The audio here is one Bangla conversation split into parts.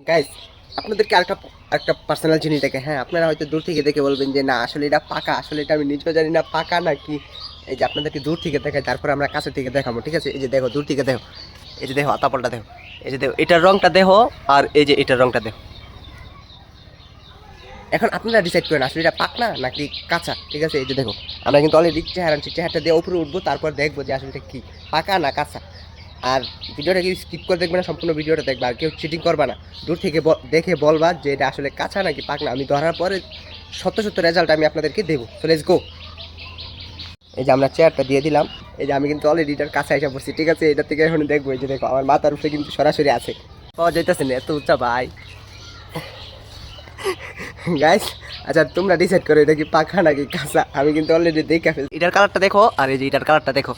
গাইস আপনাদেরকে আরেকটা পার্সোনাল জিনিস দেখে, হ্যাঁ আপনারা হয়তো দূর থেকে দেখে বলবেন যে না আসলে এটা পাকা, আসলে এটা আমি নিজেও জানি না পাকা নাকি। এই যে আপনাদেরকে দূর থেকে দেখাই, তারপর আমরা কাছে থেকে দেখাবো, ঠিক আছে? এই যে দেখো, দূর থেকে দেখো, এই যে দেখো আতাপলটা দেখো, এই যে দেখো এটার রংটা দেখো, আর এই যে এটার রংটা দেখো। এখন আপনারা ডিসাইড করেন আসলে এটা পাকনা নাকি কাঁচা, ঠিক আছে? এই যে দেখো, আমরা কিন্তু অলরেডি চেহারাটা দিয়ে উপরে উঠবো, তারপর দেখবো যে আসলে এটা কি পাকা না কাঁচা। আর ভিডিওটা কি স্কিপ করে দেখবে না, সম্পূর্ণ ভিডিওটা দেখবে, আর কেউ চিটিং করবা না। দূর থেকে দেখে বলবা যে এটা আসলে কাঁচা নাকি পাকনা। আমি ধরার পরে সত্য সত্য রেজাল্ট আমি আপনাদেরকে দেবো। So let's go. এই যে আমরা চেয়ারটা দিয়ে দিলাম, এই যে আমি কিন্তু অলরেডি এটার কাছে এসে পড়ছি, ঠিক আছে? এটা থেকে এখন দেখবো, এই যে দেখো আমার মাথার উপরে কিন্তু সরাসরি আছে, পাওয়া যাইতেছে না, এত উঁচা ভাই। গাইস আচ্ছা তোমরা ডিসাইড করো এটা কি পাখা নাকি কাঁচা। আমি কিন্তু অলরেডি দেখে ফেলছি। এটার কালারটা দেখো, আর এই যে এটার কালারটা দেখো।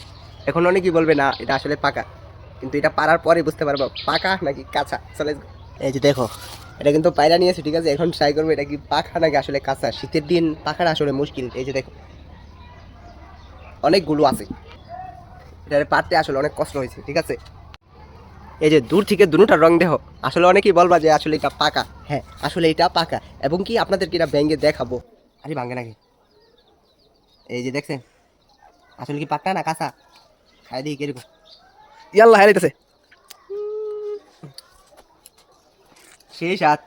এখন অনেকেই বলবে না এটা আসলে পাকা, কিন্তু এটা পারার পরে বুঝতে পারবো পাকা নাকি কাঁচা। চলে এই যে দেখো, এটা কিন্তু পায়রা নিয়েছে, ঠিক আছে? এখন ট্রাই করবো এটা কি পাখা নাকি আসলে কাঁচা। শীতের দিন পাখাটা আসলে মুশকিল। এই যে দেখো অনেকগুলো আছে, এটা পারতে আসলে অনেক কষ্ট হয়েছে, ঠিক আছে? এই যে দূর থেকে দুটার রং দেখো, আসলে অনেকেই বলবা যে আসলে এটা পাকা। হ্যাঁ আসলে এটা পাকা, এবং কি আপনাদেরকে এটা ব্যাঙ্গে দেখাবো। আরে ভাঙ্গে নাকি, এই যে দেখছেন আসলে কি পাকা না কাঁচা। খাই দিই কিরকম, ইয়াল্লা হ্যাঁ দিতেছে সেই সাত।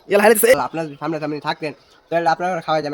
ইয়াল্লা হ্যাঁ দিতেছে। আপনার সামনে সামনে থাকবেন তাহলে আপনারা খাওয়া যাবে।